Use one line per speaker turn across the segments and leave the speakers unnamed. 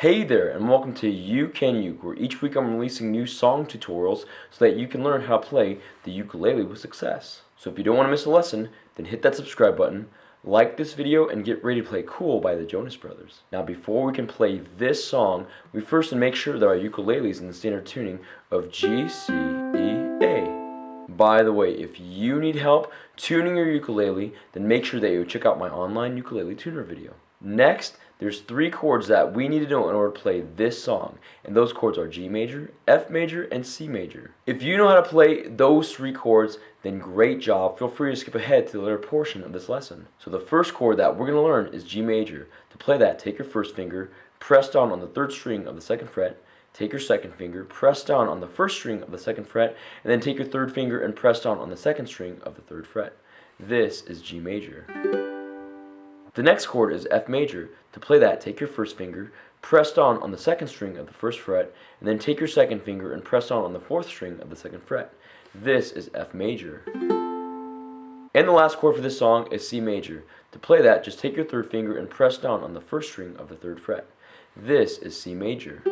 Hey there, and welcome to You Can Uke, where each week I'm releasing new song tutorials so that you can learn how to play the ukulele with success. So if you don't want to miss a lesson, then hit that subscribe button, like this video, and get ready to play Cool by the Jonas Brothers. Now before we can play this song, we first need to make sure that our ukulele is in the standard tuning of G, C, E, A. By the way, if you need help tuning your ukulele, then make sure that you check out my online ukulele tuner video. Next, there's 3 chords that we need to know in order to play this song, and those chords are G major, F major, and C major. If you know how to play those 3 chords, then great job. Feel free to skip ahead to the later portion of this lesson. So the first chord that we're going to learn is G major. To play that, take your first finger, press down on the 3rd string of the 2nd fret, take your second finger, press down on the 1st string of the 2nd fret, and then take your 3rd finger and press down on the 2nd string of the 3rd fret. This is G major. The next chord is F major. To play that, take your first finger, press down on the 2nd string of the 1st fret, and then take your second finger and press down on the 4th string of the 2nd fret. This is F major. And the last chord for this song is C major. To play that, just take your 3rd finger and press down on the 1st string of the 3rd fret. This is C major.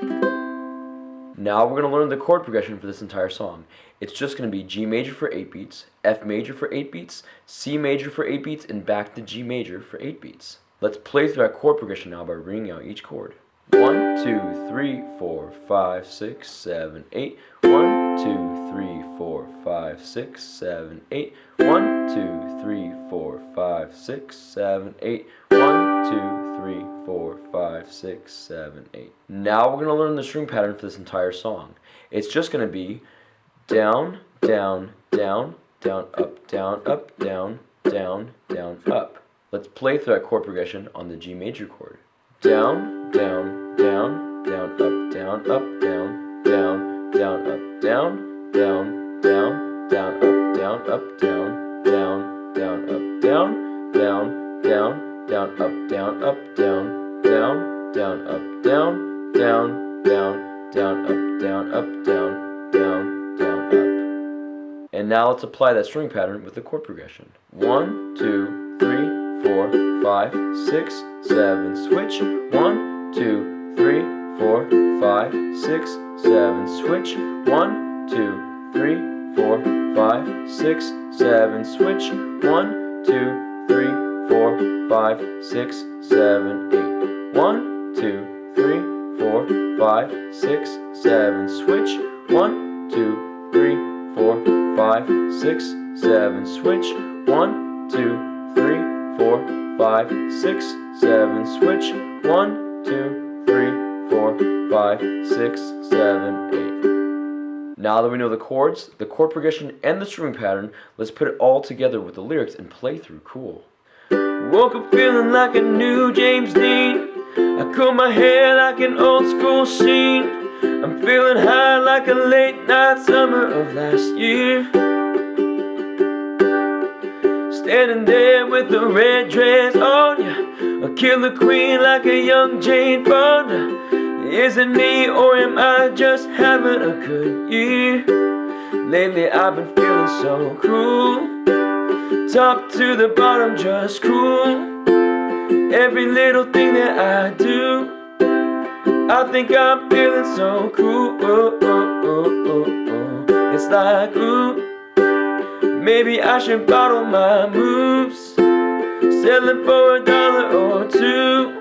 Now we're going to learn the chord progression for this entire song. It's just going to be G major for 8 beats, F major for 8 beats, C major for 8 beats, and back to G major for 8 beats. Let's play through that chord progression now by ringing out each chord. 1, 2, 3, 4, 5, 6, 7, 8. 1, 2, 3, 4, 5, 6, 7, 8. 1, 2, 3, 4, 5, 6, 7, 8. 1, 2, 3, 4, 5, 6, 7, 8. Now we're going to learn the string pattern for this entire song. It's just going to be down, down, down, down, up, down, up, down, down, down, up. Let's play through that chord progression on the G major chord. Down, down, down, down, up, down, up, down, down, down, up, down, down, down, down, up, down, up, down, down, down, up, down, down, down, down, up, down, up, down, down, down, up, down, down, down, down, up, down, up, down, down, down, up. And now let's apply that string pattern with the chord progression. 1, 2, 3, 4, 5, 6, 7, switch. 1, 2, 3, 4, 5, 6, 7, switch. 1, 2, 3, 4, 5, 6, 7, switch. 1, 2, 3, 4, 5, 6, 7, 8. 1, 2, 3, 4, 5, 6, 7, switch. 1, 2, 3, 4, 5, 6, 7, switch. 1, 2, 3, 4, 5, 6, 7, switch. 1, 2, 3, 4, 5, 6, 7, 8. Now that we know the chords, the chord progression, and the strumming pattern, let's put it all together with the lyrics and play through Cool. Woke up feeling like a new James Dean. I comb my hair like an old school scene. I'm feeling high like a late night summer of last year. Standing there with the red dress on ya, a killer queen like a young Jane Fonda. Is it me or am I just having a good year? Lately I've been feeling so cool, top to the bottom just cool. Every little thing that I do, I think I'm feeling so cool. Oh, oh, oh, oh, oh. It's like ooh, maybe I should bottle my moves, selling for $1 or $2.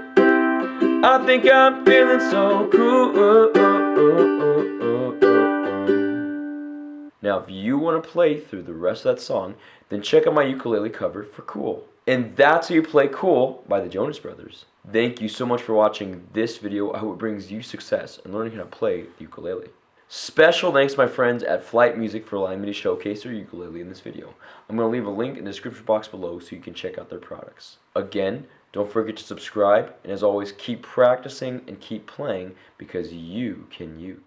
I think I'm feeling so cool. Oh, oh, oh, oh, oh, oh, oh. Now if you want to play through the rest of that song, then check out my ukulele cover for Cool. And that's how you play Cool by the Jonas Brothers. Thank you so much for watching this video. I hope it brings you success in learning how to play the ukulele. Special thanks to my friends at Flight Music for allowing me to showcase their ukulele in this video. I'm going to leave a link in the description box below so you can check out their products. Again, don't forget to subscribe, and as always, keep practicing and keep playing because you can uke.